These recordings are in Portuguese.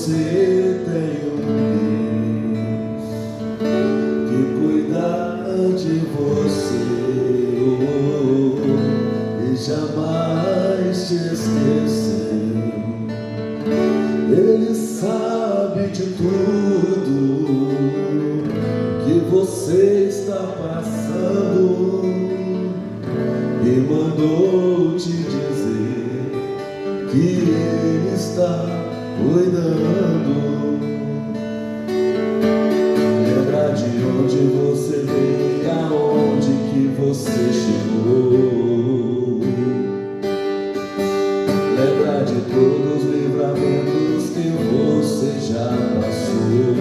você tem um Deus que cuida de você e jamais te esqueceu. Ele sabe de tudo que você está passando e mandou te dizer que Ele está cuidando. Lembra de onde você veio e aonde que você chegou. Lembra de todos os livramentos que você já passou.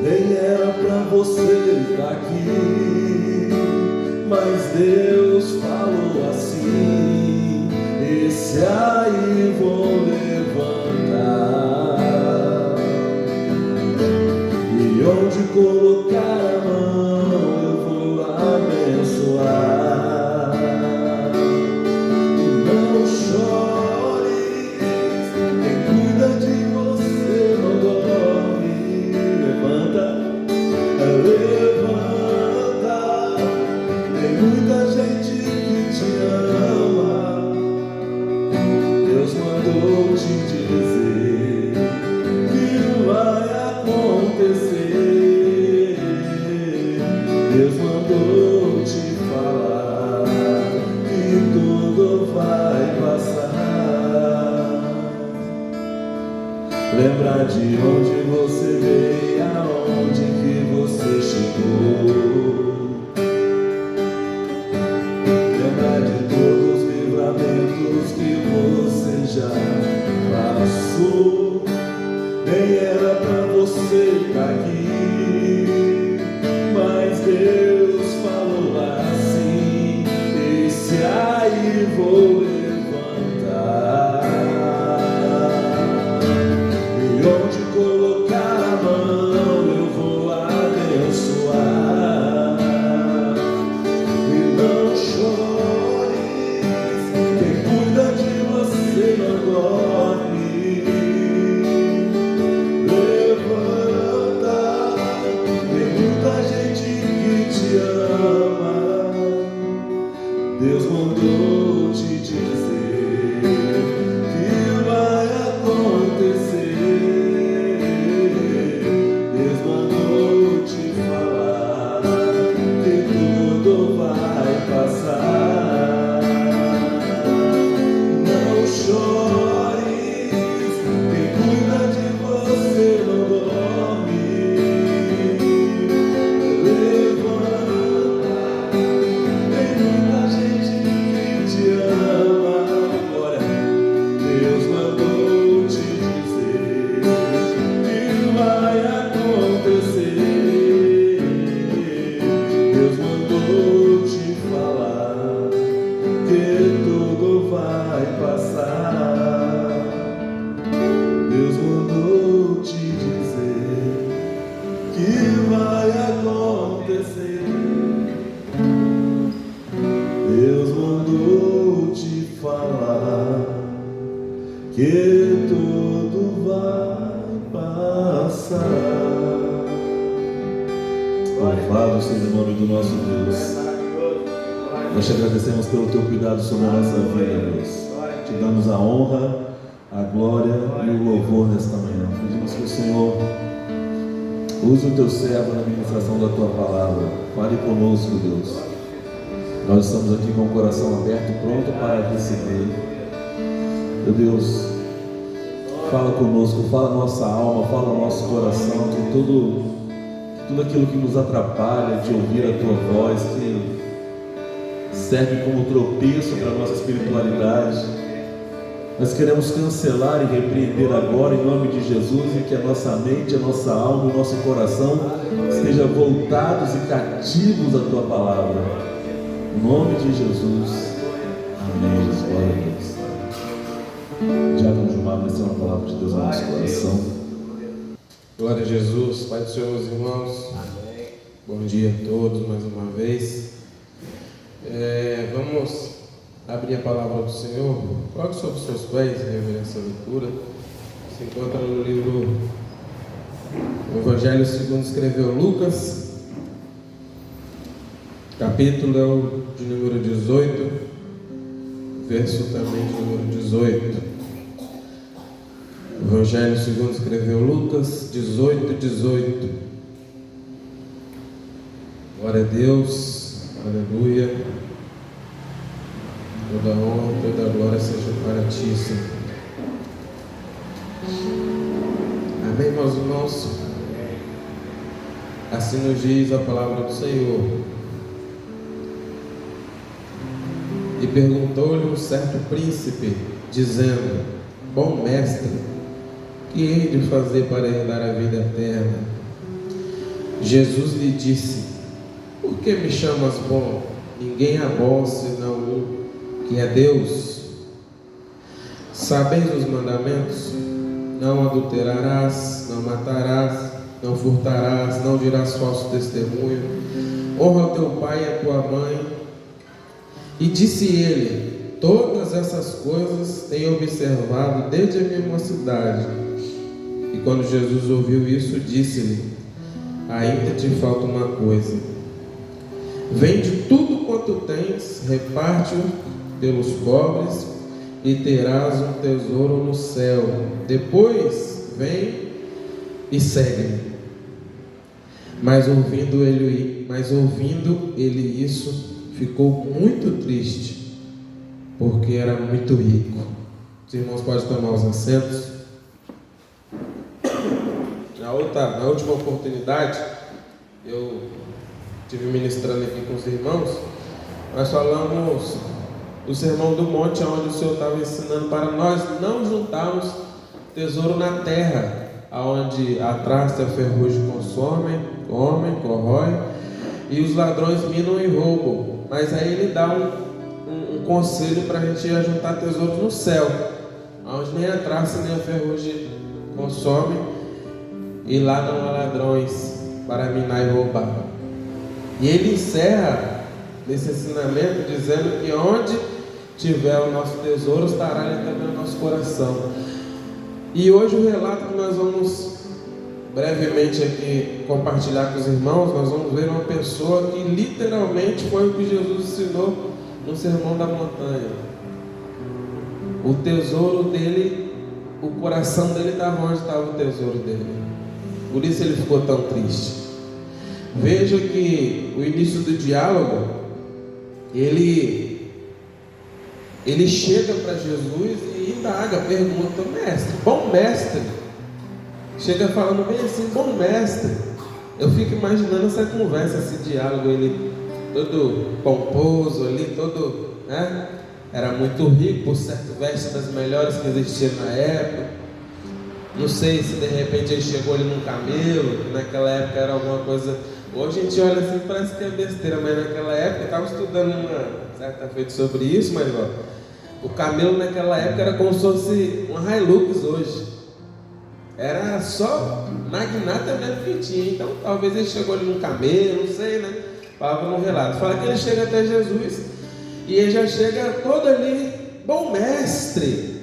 Nem era pra você estar aqui, mas Deus falou assim: esse aí vou levantar, e onde colocar a mão eu vou abençoar. E não chores, quem cuida de você não dorme. Levanta, levanta, tem muita gente que te ama. Deus mandou te dizer que vai acontecer. Deus mandou te falar que tudo vai passar. Lembra de onde você veio e aonde que você chegou. Lembra de todos os livramentos que você já passou. Nem era pra você estar aqui, mas Deus falou assim: esse aí vou levantar, e onde colocar a mão eu vou abençoar. E não chores, quem cuida de você não dorme. Levanta, tem muita gente que te ama. Deus mandou te dizer que vai acontecer. Deus mandou te falar que tudo vai passar. Não chores, quem cuida de você não dorme. Levanta, tem muita gente que te ama. Agora, Deus mandou te dizer que vai acontecer. Deus mandou te falar que tudo vai passar. Deus mandou te dizer que vai acontecer. Deus mandou te falar que tudo vai passar. Louvado seja o nome do nosso Deus. Nós te agradecemos pelo teu cuidado sobre a nossa vida, Deus. Te damos a honra, a glória e o louvor nesta manhã. Pedimos que o Senhor use o teu servo na ministração da tua palavra. Fale conosco, Deus. Nós estamos aqui com o coração aberto, pronto para receber. Meu Deus, fala conosco, fala a nossa alma, fala o nosso coração, que tudo aquilo que nos atrapalha de ouvir a tua voz, que serve como tropeço para a nossa espiritualidade, nós queremos cancelar e repreender agora em nome de Jesus, e que a nossa mente, a nossa alma, o nosso coração estejam voltados e cativos à tua palavra, em nome de Jesus. Amém. Glória a Deus. Diácono Gilmar, vai ser uma palavra de Deus no nosso coração. Glória a Jesus. Pai do Senhor, meus irmãos. Amém. Bom dia a todos mais uma vez. Vamos abrir a palavra do Senhor. Coloque sobre os seus pés, reverência à leitura. se encontra no livro O Evangelho segundo escreveu Lucas, capítulo de número 18, verso também de número 18. Evangelho segundo escreveu Lucas 18. Glória a Deus, aleluia. Toda honra, toda glória seja para ti, Senhor. Amém, meus irmãos? Assim nos diz a palavra do Senhor. E perguntou-lhe um certo príncipe, dizendo: Bom mestre, que hei de fazer para herdar a vida eterna? Jesus lhe disse: Por que me chamas bom? Ninguém é bom senão um, que é Deus. Sabeis os mandamentos? Não adulterarás, não matarás, não furtarás, não dirás falso testemunho, honra teu pai e a tua mãe. E disse ele: Todas essas coisas tenho observado desde a minha mocidade. E quando Jesus ouviu isso, disse-lhe: Ainda te falta uma coisa. Vende tudo quanto tens, reparte-o pelos pobres, e terás um tesouro no céu. Depois vem e segue-me. Mas ouvindo ele isso, ficou muito triste, porque era muito rico. Os irmãos podem tomar os assentos. Na última oportunidade, eu estive ministrando aqui com os irmãos. Nós falamos do Sermão do Monte, onde o Senhor estava ensinando para nós não juntarmos tesouro na terra, onde a traça e a ferrugem consomem, corrói, e os ladrões minam e roubam. Mas aí ele dá um conselho para a gente juntar tesouros no céu, onde nem a traça nem a ferrugem consomem, e lá não há ladrões para minar e roubar. E ele encerra esse ensinamento dizendo que onde tiver o nosso tesouro, estará ali também o nosso coração. E hoje o relato que nós vamos brevemente aqui compartilhar com os irmãos, nós vamos ver uma pessoa que literalmente foi o que Jesus ensinou no Sermão da Montanha. O tesouro dele, o coração dele estava onde estava o tesouro dele. Por isso ele ficou tão triste. Veja que o início do diálogo, ele chega para Jesus e indaga, pergunta: Mestre, bom mestre. Chega falando bem assim: bom mestre. Eu fico imaginando essa conversa, esse diálogo, ele todo pomposo ali, todo, né? Era muito rico, por certo, veste das melhores que existiam na época. Não sei se de repente ele chegou ali num camelo, que naquela época era alguma coisa. Hoje a gente olha assim, parece que é besteira, mas naquela época, eu estava estudando uma certa feita sobre isso, mas ó, o camelo naquela época era como se fosse uma Hilux hoje. Era só magnata mesmo que tinha. Então talvez ele chegou ali num camelo, não sei, né? Falava no relato. Fala que ele chega até Jesus e ele já chega todo ali: bom mestre.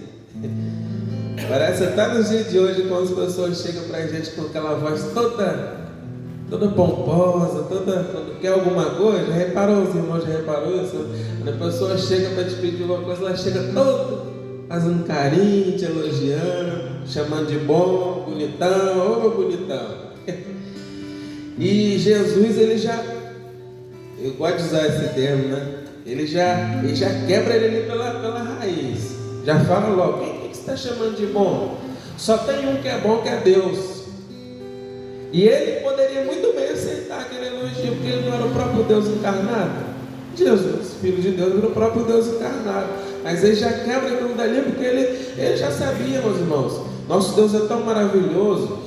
Parece até nos dias de hoje, quando as pessoas chegam pra gente com aquela voz toda pomposa, quando quer alguma coisa. Já reparou, os irmãos, já reparou isso? Quando a pessoa chega para te pedir uma coisa, ela chega toda fazendo carinho, te elogiando, chamando de bom, bonitão, ô bonitão. E Jesus, ele já, eu gosto de usar esse termo, né? Ele já quebra ele ali pela raiz. Já fala logo: quem que você está chamando de bom? Só tem um que é bom, que é Deus. E ele poderia muito bem aceitar aquele elogio, porque ele não era o próprio Deus encarnado. Jesus, Filho de Deus, era o próprio Deus encarnado. Mas ele já quebra aquilo dali, porque ele já sabia, meus irmãos. Nosso Deus é tão maravilhoso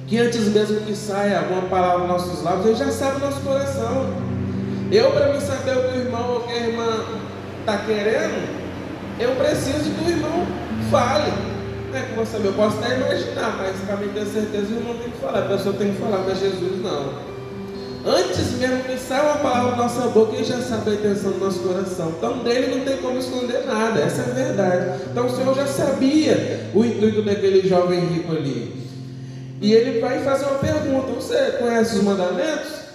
que antes mesmo que saia alguma palavra dos nossos lábios, ele já sabe o nosso coração. Eu, para mim saber o que o irmão ou que a irmã está querendo, eu preciso que o irmão fale. Não é que você sabe, eu posso até imaginar, mas para mim ter certeza o irmão tem que falar, a pessoa tem que falar, mas Jesus não. Antes mesmo que saia uma palavra da nossa boca, Ele já sabe a intenção do nosso coração. Então dele não tem como esconder nada, essa é a verdade. Então o Senhor já sabia o intuito daquele jovem rico ali. E Ele vai fazer uma pergunta: você conhece os mandamentos?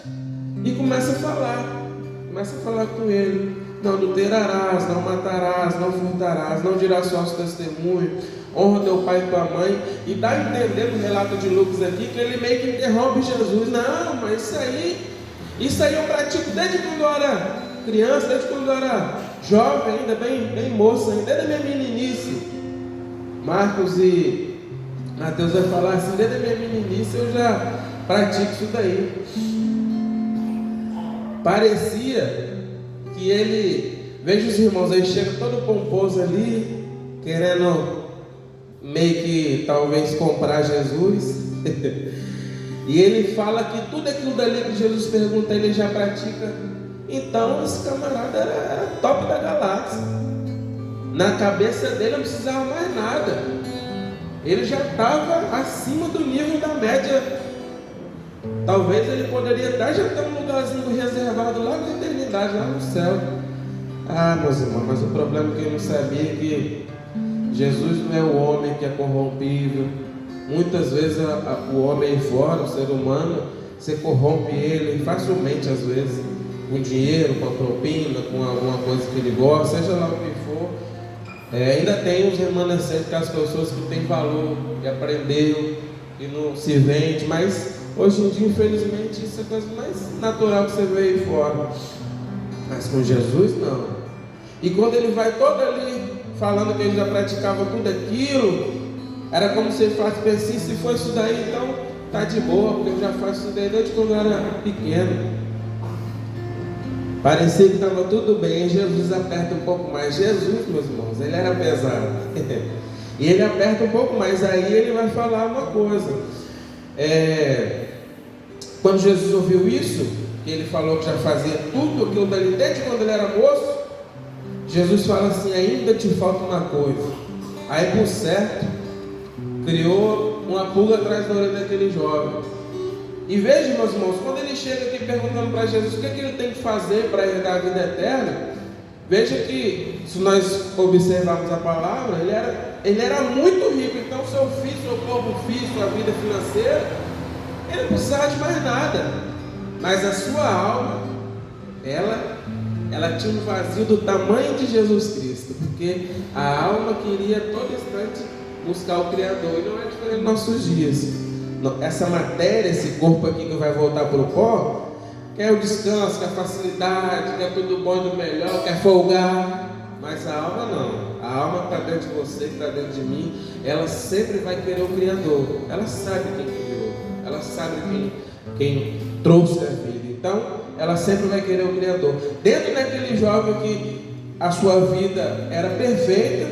E começa a falar com ele: não adulterarás, não matarás, não furtarás, não dirás falso testemunho, honra teu pai e tua mãe. E dá a entender no relato de Lucas aqui que ele meio que interrompe Jesus. Não, mas isso aí eu pratico desde quando eu era criança, desde quando eu era jovem, ainda bem moça, ainda desde a minha meninice. Marcos e Mateus vai falar assim: desde a minha meninice eu já pratico isso daí. Parecia que ele, veja os irmãos, aí chega todo pomposo ali, querendo meio que talvez comprar Jesus. E ele fala que tudo aquilo dali que Jesus pergunta, ele já pratica. Então esse camarada era top da galáxia. Na cabeça dele não precisava mais nada. Ele já estava acima do nível da média. Talvez ele poderia estar já ter um lugarzinho reservado lá na eternidade, lá no céu. Ah, meus irmãos, mas o problema é que ele não sabia que Jesus não é o homem que é corrompível. Muitas vezes o homem aí fora, o ser humano, você corrompe ele facilmente, às vezes, com dinheiro, com a propina, com alguma coisa que ele gosta, seja lá o que for. Ainda tem os remanescentes, aquelas pessoas que têm valor, que aprendeu, que não se vende, mas hoje em dia, infelizmente, isso é a coisa mais natural que você vê aí fora. Mas com Jesus, não. E quando ele vai todo ali falando que ele já praticava tudo aquilo, era como se ele falasse assim: se for isso daí, então tá de boa, porque eu já faço isso daí desde quando eu era pequeno. Parecia que estava tudo bem. Jesus aperta um pouco mais. Jesus, meus irmãos, ele era pesado. E ele aperta um pouco mais. Aí ele vai falar uma coisa. Quando Jesus ouviu isso, que ele falou que já fazia tudo aquilo dali desde quando ele era moço, Jesus fala assim: ainda te falta uma coisa. Aí, por certo, criou uma pulga atrás da orelha daquele jovem. E veja, meus irmãos, quando ele chega aqui perguntando para Jesus o que ele tem que fazer para herdar a vida eterna, veja que, se nós observarmos a palavra, ele era muito rico. Então, seu filho, seu corpo físico, sua vida financeira, ele não precisava de mais nada. Mas a sua alma, ela tinha um vazio do tamanho de Jesus Cristo, porque a alma queria todo instante buscar o Criador. E não é diferente nos nossos dias. Essa matéria, esse corpo aqui que vai voltar para o pó, quer o descanso, quer a facilidade, quer tudo bom e do melhor, quer folgar. Mas a alma não. A alma que está dentro de você, que está dentro de mim, ela sempre vai querer o Criador. Ela sabe quem criou, ela sabe quem trouxe a vida. Então, ela sempre vai querer o Criador. Dentro daquele jovem que a sua vida era perfeita,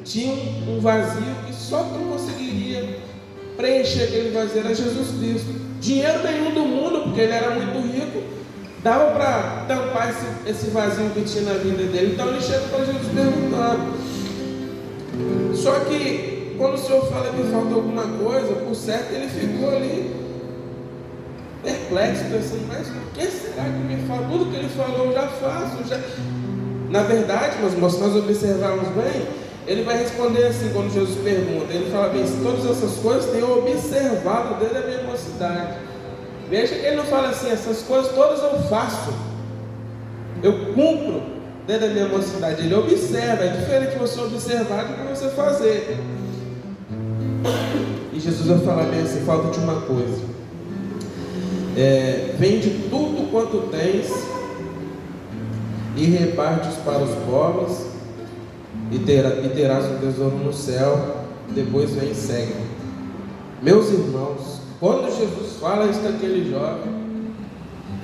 tinha um vazio que só tu conseguiria preencher aquele vazio, era Jesus Cristo. Dinheiro nenhum do mundo, porque ele era muito rico, dava para tampar esse vazio que tinha na vida dele. Então ele chega para Jesus perguntando. Só que quando o Senhor fala que falta alguma coisa, por certo ele ficou ali perplexo, pensando: mas o que será que me falta? Tudo que ele falou eu já faço. Na verdade, meus irmãos, se nós observarmos bem, ele vai responder assim quando Jesus pergunta. Ele fala bem: todas essas coisas tenho observado desde a minha mocidade. Veja que ele não fala assim: essas coisas todas eu faço, eu cumpro desde a minha mocidade. Ele observa. É diferente você observar do que você fazer. E Jesus vai falar bem assim: falta-te uma coisa. Vende tudo quanto tens e reparte-os para os pobres, e terás um tesouro no céu. Depois vem e segue. Meus irmãos, quando Jesus fala isso daquele jovem,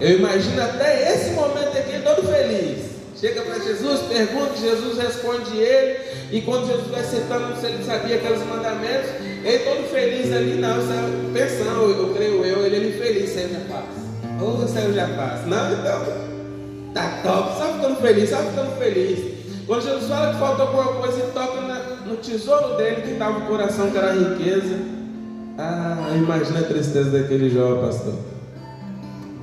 eu imagino até esse momento aqui todo feliz. Chega para Jesus, pergunta, Jesus responde ele. E quando Jesus vai citando se ele sabia aqueles mandamentos, ele todo feliz ali, não, pensando, eu creio ele feliz, saiu já paz. Ou saiu já paz. Não, então, tá top, só ficando feliz. Quando Jesus fala que falta alguma coisa, ele toca no tesouro dele, que estava no coração, que era a riqueza. Ah, imagina a tristeza daquele jovem, pastor.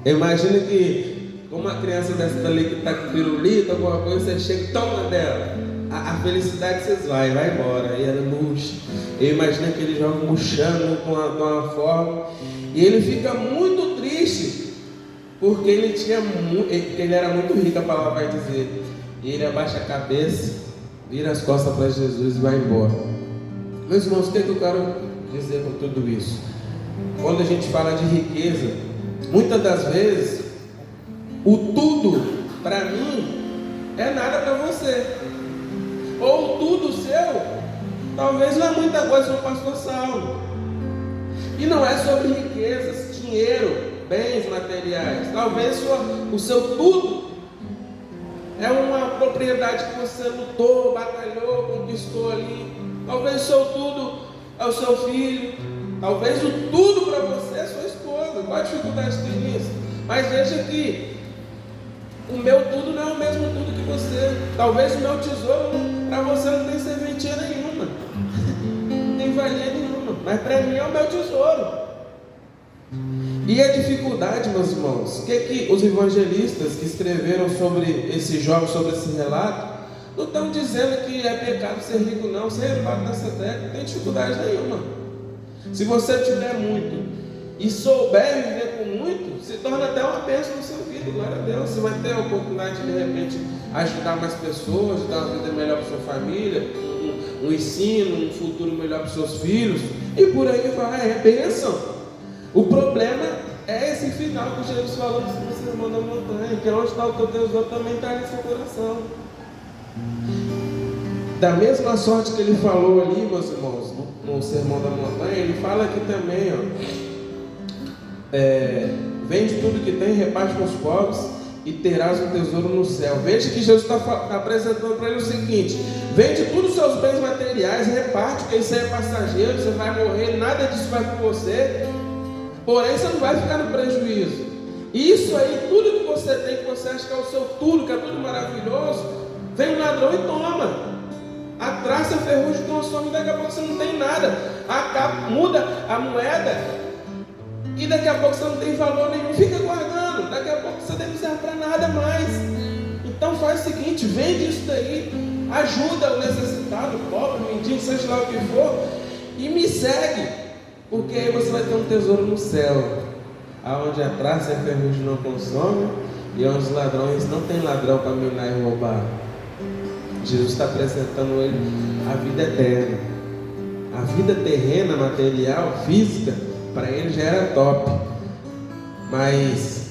Imagina que, como uma criança dessa dali que está com pirulito, alguma coisa, você chega e toma dela. A felicidade vocês vai embora. E ela murcha. Eu imagino que ele joga murchando com uma forma. E ele fica muito triste. Porque ele era muito rico, a palavra vai dizer. E ele abaixa a cabeça, vira as costas para Jesus e vai embora. Meus irmãos, o que eu quero dizer com tudo isso? Quando a gente fala de riqueza, muitas das vezes, o tudo para mim é nada para você. Ou tudo seu, talvez não é muita coisa para o pastor Saulo. E não é sobre riquezas, dinheiro, bens materiais. Talvez o seu tudo é uma propriedade que você lutou, batalhou, conquistou ali. Talvez o seu tudo é o seu filho. Talvez o tudo para você é sua esposa. Qual a dificuldade tem nisso? Mas veja que o meu tudo não é o mesmo tudo que você. Talvez o meu tesouro para você não tem serventia nenhuma. Não tem valia nenhuma. Mas para mim é o meu tesouro. E a dificuldade, meus irmãos, que os evangelistas que escreveram sobre esse jogo, sobre esse relato, não estão dizendo que é pecado ser rico, não. Ser elevado nessa terra não tem dificuldade nenhuma. Se você tiver muito e souber viver com muito, se torna até uma bênção na sua vida, glória a Deus. Você vai ter a oportunidade de repente ajudar mais pessoas, de dar uma vida melhor para sua família, um ensino, um futuro melhor para os seus filhos, e por aí vai, é bênção. O problema é esse final que Jesus falou no Sermão da Montanha, que onde está o teu tesouro também está no seu coração. Da mesma sorte que ele falou ali, meus irmãos, no Sermão da Montanha, ele fala aqui também, vende tudo que tem, reparte com os pobres e terás um tesouro no céu. Veja que Jesus está apresentando para ele o seguinte: vende todos os seus bens materiais, reparte, porque isso aí é passageiro, você vai morrer, nada disso vai com você. Porém, você não vai ficar no prejuízo. Isso aí, tudo que você tem, que você acha que é o seu tudo, que é tudo maravilhoso, vem um ladrão e toma. A traça, a ferrugem consome, daqui a pouco você não tem nada. Muda a moeda e daqui a pouco você não tem valor nenhum. Fica guardando, daqui a pouco você não deve serve para nada mais. Então faz o seguinte, vende isso daí, ajuda o necessitado, o pobre, o mendigo, seja lá o que for, e me segue. Porque aí você vai ter um tesouro no céu, aonde a traça e a ferrugem não consomem, e onde os ladrões não tem ladrão para minar e roubar. Jesus está apresentando ele a vida eterna. A vida terrena, material, física, para ele já era top. Mas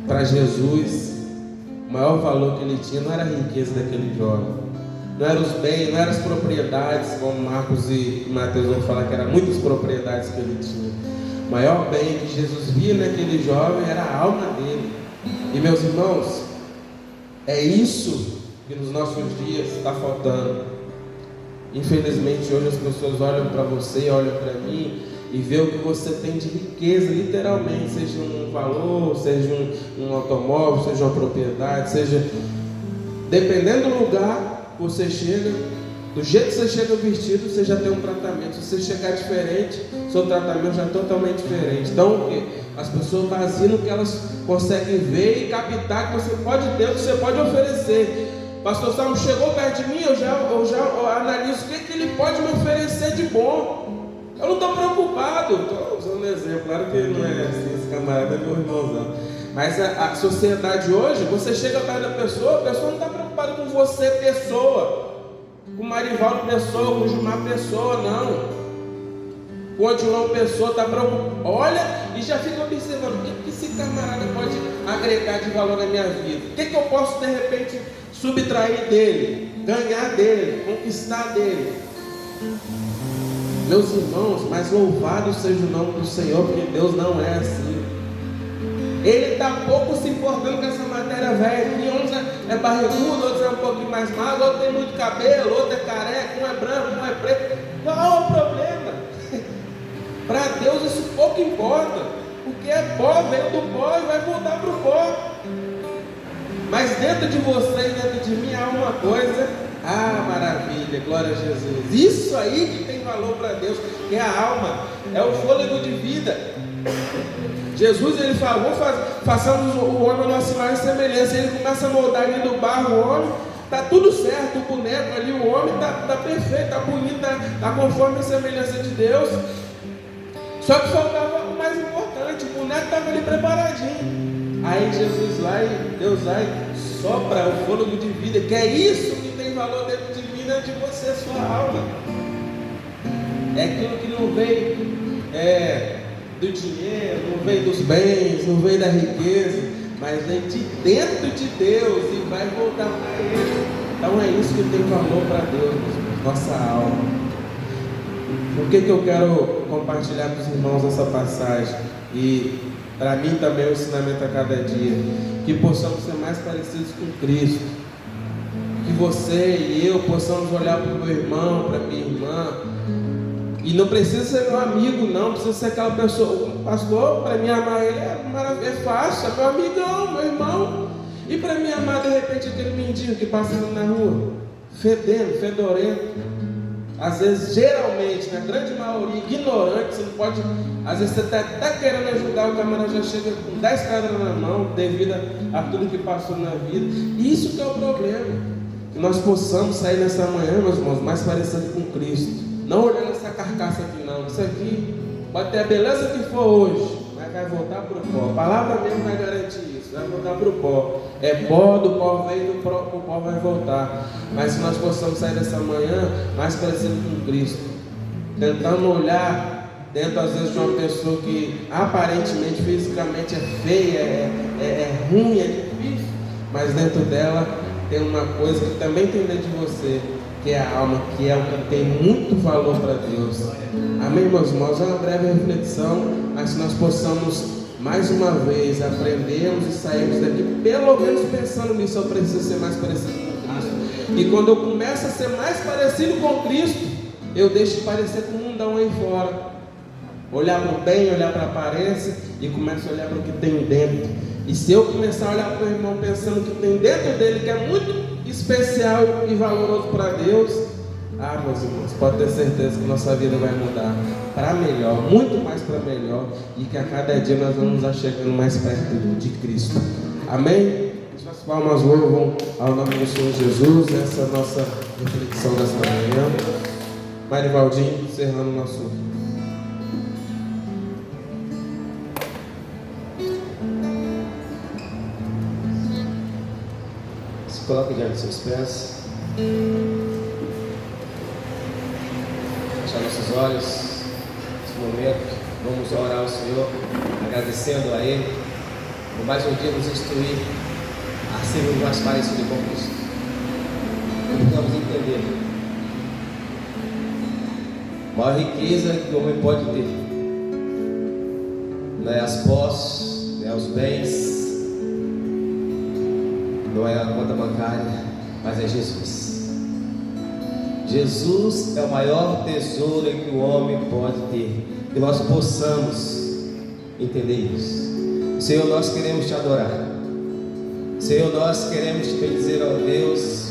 para Jesus, o maior valor que ele tinha não era a riqueza daquele jovem. Não eram os bens, não eram as propriedades, como Marcos e Mateus vão falar que eram muitas propriedades que ele tinha. O maior bem que Jesus via naquele jovem era a alma dele. E meus irmãos, é isso que nos nossos dias está faltando. Infelizmente hoje as pessoas olham para você, olham para mim e vê o que você tem de riqueza, literalmente, seja um valor, seja um automóvel, seja uma propriedade, seja, dependendo do lugar você chega, do jeito que você chega vestido, você já tem um tratamento. Se você chegar diferente, seu tratamento já é totalmente diferente. Então, as pessoas baseam no que elas conseguem ver e captar que você pode ter, o que você pode oferecer. Pastor Salmo chegou perto de mim, eu já analiso o que ele pode me oferecer de bom. Eu não estou preocupado. Estou usando um exemplo, claro que não é assim, esse camarada é meu irmãozão. Mas a sociedade hoje, você chega perto da pessoa, a pessoa não está preocupada com você, pessoa, com Marivaldo Pessoa, com Gilmar Pessoa, não. Com Odilão Pessoa, está preocupado. Olha e já fica observando: o que esse camarada pode agregar de valor na minha vida? O que eu posso de repente subtrair dele, ganhar dele, conquistar dele? Meus irmãos, mas louvado seja o nome do Senhor, porque Deus não é assim. Ele está pouco se importando com essa matéria velha aqui. Uns é barrigudo, outros é um pouquinho mais magro, outro tem muito cabelo, outro é careca, um é branco, um é preto. Qual é o problema? Para Deus isso pouco importa. Porque é pó, veio do pó e vai voltar para o pó. Mas dentro de você e dentro de mim há uma coisa. Ah, maravilha, glória a Jesus. Isso aí que tem valor para Deus, que é a alma, é o fôlego de vida. Jesus, ele fala, façamos o homem a nossa imagem e semelhança. Ele começa a moldar ali do barro o homem, está tudo certo, o boneco ali, o homem está perfeito, está bonito, está conforme a semelhança de Deus. Só que faltava o mais importante, o boneco estava ali preparadinho. Aí Jesus lá e Deus lá e sopra o fôlego de vida, que é isso que tem valor dentro de mim, dentro de você, sua alma. É aquilo que não veio do dinheiro, não veio dos bens, não veio da riqueza, mas vem de dentro de Deus e vai voltar para Ele. Então é isso que tem valor para Deus, nossa alma. Por que eu quero compartilhar com os irmãos essa passagem? E para mim também é um ensinamento a cada dia. Que possamos ser mais parecidos com Cristo. Que você e eu possamos olhar para o meu irmão, para a minha irmã. E não precisa ser meu amigo, não precisa ser aquela pessoa. O pastor, para mim amar ele é fácil, é meu amigão, meu irmão. E para mim amar de repente aquele mendigo que passa na rua, fedendo, fedorento. Às vezes, geralmente, na grande maioria, ignorante, você não pode. Às vezes você está querendo ajudar, o camarada já chega com 10 cadras na mão, devido a tudo que passou na vida. Isso que é o problema. Que nós possamos sair nessa manhã, meus irmãos, mais parecidos com Cristo. Não olhando essa carcaça aqui, não. Isso aqui pode ter a beleza que for hoje, mas vai voltar para o pó. A palavra mesmo vai garantir isso, vai voltar para o pó. É pó, do pó vem, do pó vai voltar. Mas se nós possamos sair dessa manhã mais parecido com Cristo, tentando olhar dentro às vezes de uma pessoa que aparentemente, fisicamente é feia, é ruim, é difícil, mas dentro dela tem uma coisa que também tem dentro de você, que é a alma, que é o que tem muito valor para Deus. Amém, meus irmãos? É uma breve reflexão, mas se nós possamos mais uma vez aprendermos e sairmos daqui, pelo menos pensando nisso, eu preciso ser mais parecido com Cristo. E quando eu começo a ser mais parecido com Cristo, eu deixo de parecer com o mundão aí fora. Olhar para o bem, olhar para a aparência e começo a olhar para o que tem dentro. E se eu começar a olhar para o irmão pensando o que tem dentro dele, que é muito especial e valoroso para Deus, meus irmãos, pode ter certeza que nossa vida vai mudar para melhor, muito mais para melhor, e que a cada dia nós vamos nos chegando mais perto de Cristo. Amém? As palmas louvam ao nome do Senhor Jesus. Essa é a nossa reflexão desta manhã. Marivaldinho, encerrando o nosso. Se coloque diante dos seus pés. Fechar nossos olhos. Nesse momento, vamos orar ao Senhor, agradecendo a Ele por mais um dia nos instruir a sermos mais parecidos com Cristo. Vamos entender a maior riqueza que o homem pode ter não é as posses, não é os bens, não é a conta bancária, mas é Jesus. Jesus é o maior tesouro que o homem pode ter. Que nós possamos entender isso. Senhor, nós queremos te adorar. Senhor, nós queremos te bendizer, ó Deus,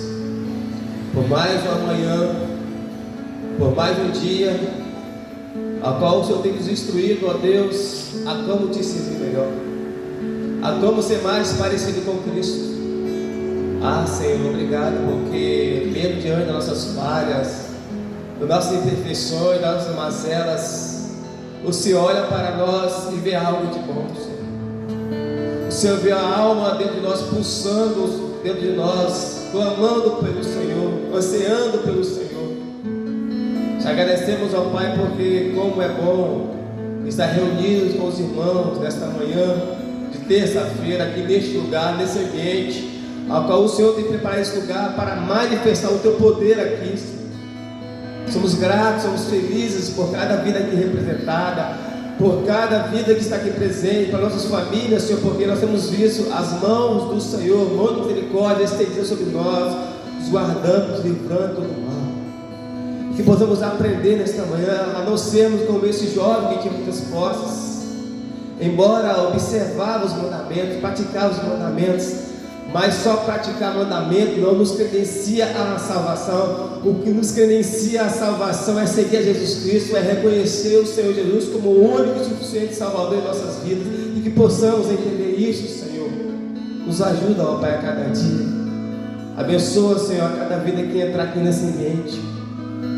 por mais uma manhã, por mais um dia, a qual o Senhor tem nos instruído, ó Deus, a como te servir melhor, a como ser mais parecido com Cristo. Senhor, obrigado, porque mesmo diante das nossas falhas, das nossas imperfeições, das nossas mazelas, o Senhor olha para nós e vê algo de bom, Senhor. O Senhor vê a alma dentro de nós, pulsando dentro de nós, clamando pelo Senhor, ansiando pelo Senhor. Te agradecemos, ó Pai, porque como é bom estar reunidos com os irmãos nesta manhã de terça-feira, aqui neste lugar, nesse ambiente, ao qual o Senhor tem preparado esse lugar para manifestar o Teu poder aqui, Senhor. Somos gratos, somos felizes por cada vida aqui representada, por cada vida que está aqui presente, para nossas famílias, Senhor, porque nós temos visto as mãos do Senhor, mão de misericórdia estendida sobre nós, nos guardando, nos livrando do mal. Que possamos aprender nesta manhã a não sermos como esse jovem que tinha muitas posses, embora observar os mandamentos, praticar os mandamentos, Mas só praticar mandamento não nos credencia à salvação. O que nos credencia à salvação é seguir a Jesus Cristo, é reconhecer o Senhor Jesus como o único e suficiente Salvador em nossas vidas, e que possamos entender isso, Senhor. Nos ajuda, ó Pai, a cada dia. Abençoa, Senhor, a cada vida que entrar aqui nesse ambiente.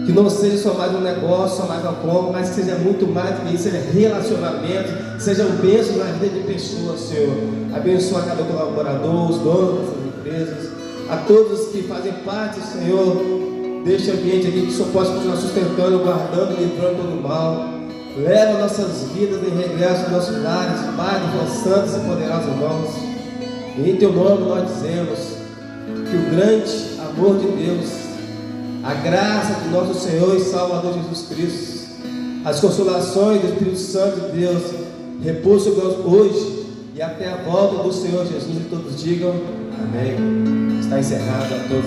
Que não seja só mais um negócio, só mais algo, mas que seja muito mais do que isso, seja relacionamento, seja um bênção na vida de pessoas, Senhor. Abençoa cada colaborador, os donos dessas empresas, a todos que fazem parte, Senhor, deste ambiente aqui, que o Senhor possa continuar sustentando, guardando, livrando do mal. Leva nossas vidas em regresso aos nossos lares, Pai, dos santos e poderosos irmãos. E em Teu nome nós dizemos que o grande amor de Deus, a graça do nosso Senhor e Salvador Jesus Cristo, as consolações do Espírito Santo de Deus, repouso sobre nós hoje e até a volta do Senhor Jesus, e todos digam amém. Está encerrado a todos.